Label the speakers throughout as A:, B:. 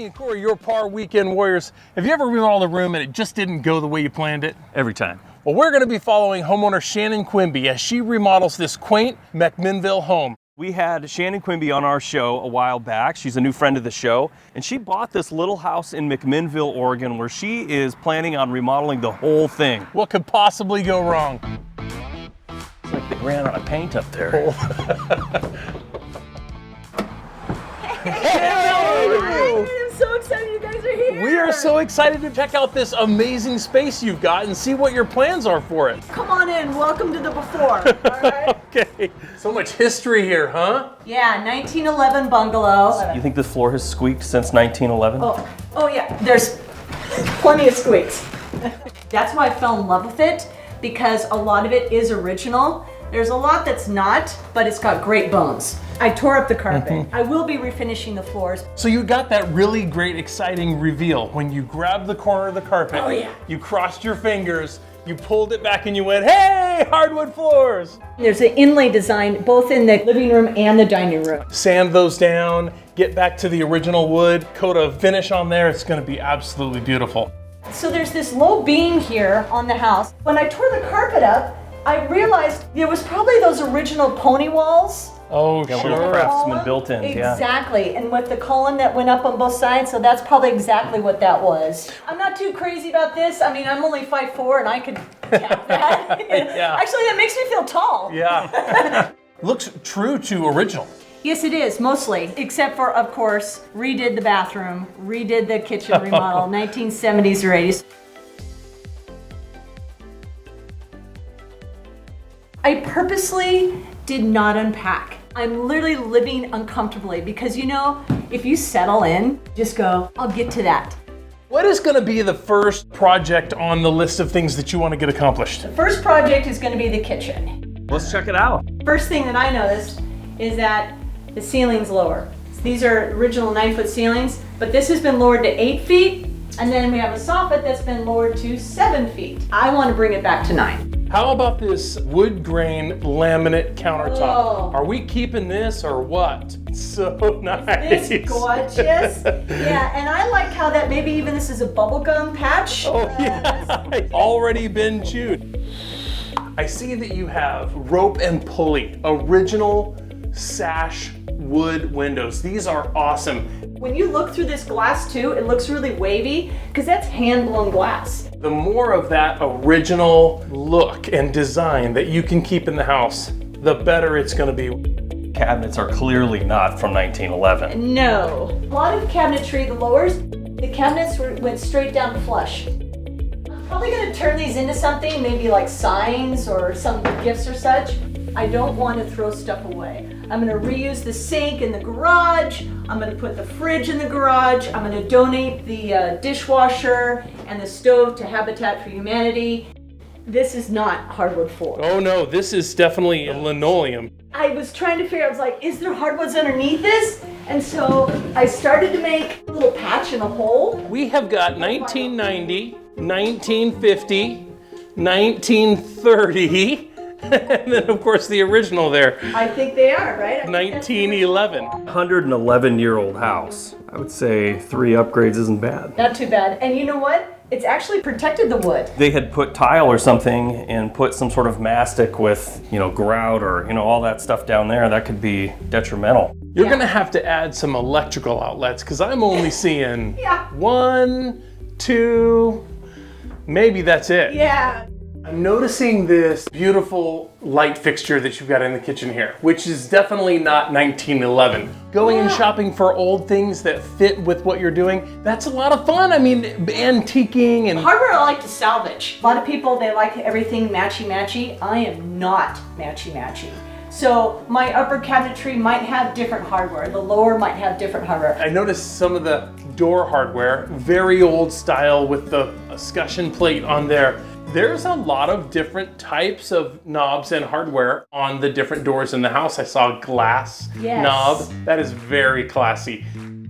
A: and Corey, your PARR weekend warriors. Have you ever remodeled a room and it just didn't go the way you planned it?
B: Every time.
A: Well, we're going to be following homeowner Shannon Quimby as she remodels this quaint McMinnville home.
B: We had Shannon Quimby on our show a while back. She's a new friend of the show, and she bought this little house in McMinnville, Oregon, where she is planning on remodeling the whole thing.
A: What could possibly go wrong?
B: It's like they ran out of paint up there.
A: Hey!
C: I'm so excited you guys are here.
A: We are so excited to check out this amazing space you've got and see what your plans are for it.
C: Come on in. Welcome to the before. All right.
A: Okay. So much history here, huh?
C: Yeah, 1911 bungalow.
B: You think this floor has squeaked since 1911?
C: Oh yeah. There's plenty of squeaks. That's why I fell in love with it, because a lot of it is original. There's a lot that's not, but it's got great bones. I tore up the carpet. I will be refinishing the floors.
A: So you got that really great, exciting reveal when you grabbed the corner of the carpet.
C: Oh, yeah.
A: You crossed your fingers, you pulled it back and you went, hey, hardwood floors.
C: There's an inlay design both in the living room and the dining room.
A: Sand those down, get back to the original wood, coat a finish on there. It's gonna be absolutely beautiful.
C: So there's this low beam here on the house. When I tore the carpet up, I realized there was probably those original pony walls.
A: Oh,
B: Yeah,
A: sure.
B: little craftsman built-in, yeah.
C: Exactly, and with the column that went up on both sides, so that's probably exactly what that was. I'm not too crazy about this. I mean, I'm only 5'4" and I could tap that.
A: Yeah.
C: Actually, that makes me feel tall.
A: Yeah. Looks true to original.
C: Yes, it is, mostly. Except for, of course, redid the bathroom, redid the kitchen remodel, 1970s or 80s. I purposely did not unpack. I'm literally living uncomfortably because, you know, if you settle in, just go, I'll get to that.
A: What is gonna be the first project on the list of things that you wanna get accomplished?
C: The first project is going to be the kitchen.
B: Let's check it out.
C: First thing that I noticed is that the ceiling's lower. These are original 9-foot ceilings, but this has been lowered to 8 feet, and then we have a soffit that's been lowered to 7 feet. I want to bring it back to 9.
A: How about this wood grain laminate countertop?
C: Oh.
A: Are we keeping this or what? So nice.
C: It's gorgeous. Yeah, and I like how that maybe even this is a bubblegum patch.
A: Oh yeah, already been chewed. I see that you have rope and pulley, original sash wood windows. These are awesome.
C: When you look through this glass too, it looks really wavy because that's hand-blown glass.
A: The more of that original look and design that you can keep in the house, the better it's gonna be.
B: Cabinets are clearly not from 1911.
C: No. A lot of cabinetry, the lowers, the cabinets went straight down flush. I'm probably gonna turn these into something, maybe like signs or some gifts or such. I don't want to throw stuff away. I'm gonna reuse the sink in the garage. I'm gonna put the fridge in the garage. I'm gonna donate the dishwasher and the stove to Habitat for Humanity. This is not hardwood floor.
A: Oh no, this is definitely linoleum.
C: I was trying to figure out, I was like, is there hardwoods underneath this? And so I started to make a little patch in a hole.
A: We have got 1990, 1950, 1930, and then of course the original there,
C: I think they are, right?
A: 1911.
B: 111-year-old house. I would say 3 upgrades isn't bad.
C: Not too bad. And you know what? It's actually protected the wood.
B: They had put tile or something and put some sort of mastic with, grout or, all that stuff down there. That could be detrimental.
A: You're
C: Yeah.
A: gonna have to add some electrical outlets because I'm only seeing
C: Yeah.
A: 1, 2, maybe that's it.
C: Yeah.
A: I'm noticing this beautiful light fixture that you've got in the kitchen here, which is definitely not 1911. Going and
C: Yeah.
A: shopping for old things that fit with what you're doing, that's a lot of fun. I mean, antiquing and...
C: Hardware I like to salvage. A lot of people, they like everything matchy-matchy. I am not matchy-matchy. So my upper cabinetry might have different hardware. The lower might have different hardware.
A: I noticed some of the door hardware, very old style with the escutcheon plate on there. There's a lot of different types of knobs and hardware on the different doors in the house. I saw a glass
C: Yes.
A: knob. That is very classy.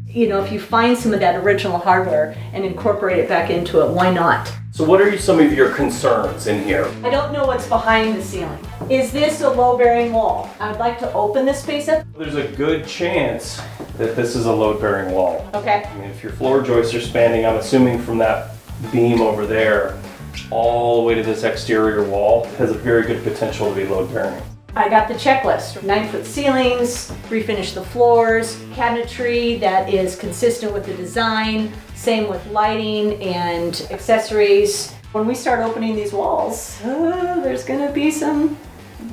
C: If you find some of that original hardware and incorporate it back into it, why not?
B: So what are some of your concerns in here?
C: I don't know what's behind the ceiling. Is this a load-bearing wall? I'd like to open this space up.
B: There's a good chance that this is a load-bearing wall.
C: Okay.
B: I mean, if your floor joists are spanning, I'm assuming from that beam over there all the way to this exterior wall, it has a very good potential to be load-bearing.
C: I got the checklist. 9-foot ceilings, refinish the floors, cabinetry that is consistent with the design, same with lighting and accessories. When we start opening these walls, there's gonna be some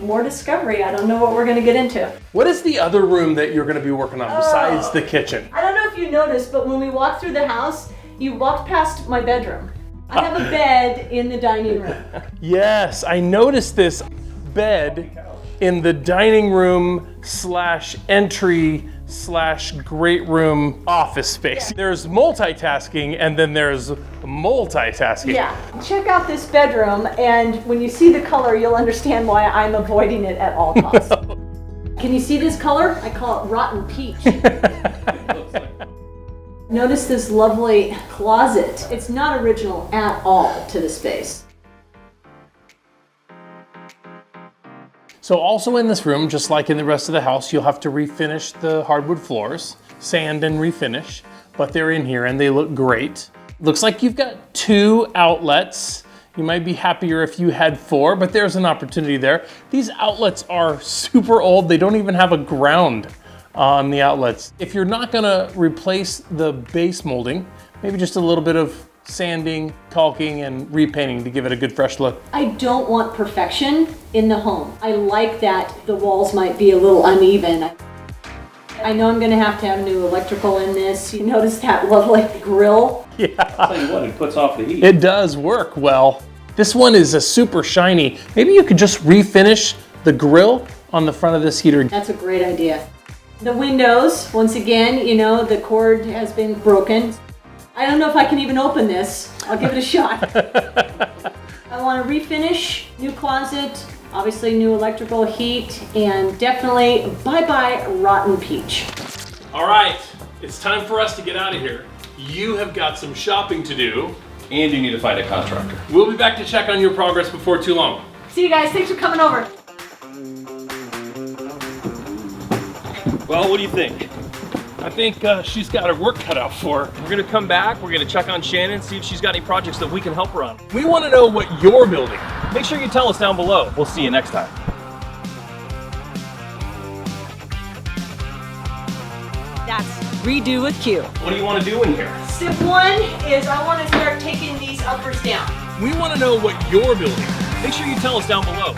C: more discovery. I don't know what we're gonna get into.
A: What is the other room that you're gonna be working on besides the kitchen?
C: I don't know if you noticed, but when we walked through the house, you walked past my bedroom. I have a bed in the dining room.
A: Yes, I noticed this bed in the dining room / entry / great room office space.
C: Yeah.
A: There's multitasking and then there's multitasking.
C: Yeah, check out this bedroom, and when you see the color, you'll understand why I'm avoiding it at all costs. Can you see this color? I call it rotten peach. Notice this lovely closet. It's not original at all to the space.
A: So also in this room, just like in the rest of the house, you'll have to refinish the hardwood floors, sand and refinish, but they're in here and they look great. Looks like you've got 2 outlets. You might be happier if you had 4, but there's an opportunity there. These outlets are super old. They don't even have a ground on the outlets. If you're not gonna replace the base molding, maybe just a little bit of sanding, caulking, and repainting to give it a good fresh look.
C: I don't want perfection in the home. I like that the walls might be a little uneven. I know I'm gonna have to have new electrical in this. You notice that lovely grill?
A: Yeah,
B: I'll tell you what, it puts off the heat.
A: it does work well. This one is a super shiny. Maybe you could just refinish the grill on the front of this heater.
C: That's a great idea. The windows, once again, you know, the cord has been broken. I don't know if I can even open this. I'll give it a shot. I want to refinish, new closet, obviously new electrical heat, and definitely bye-bye rotten peach.
A: All right, it's time for us to get out of here. You have got some shopping to do.
B: And you need to find a contractor.
A: We'll be back to check on your progress before too long.
C: See you guys, thanks for coming over.
B: Well, what do you think?
A: I think she's got her work cut out for her.
B: We're gonna come back, we're gonna check on Shannon, see if she's got any projects that we can help her on.
A: We want to know what you're building.
B: Make sure you tell us down below. We'll see you next time.
C: That's Redo with Q.
B: What do you want to do in here?
C: Step 1 is I want to start taking these uppers down.
A: We want to know what you're building.
B: Make sure you tell us down below.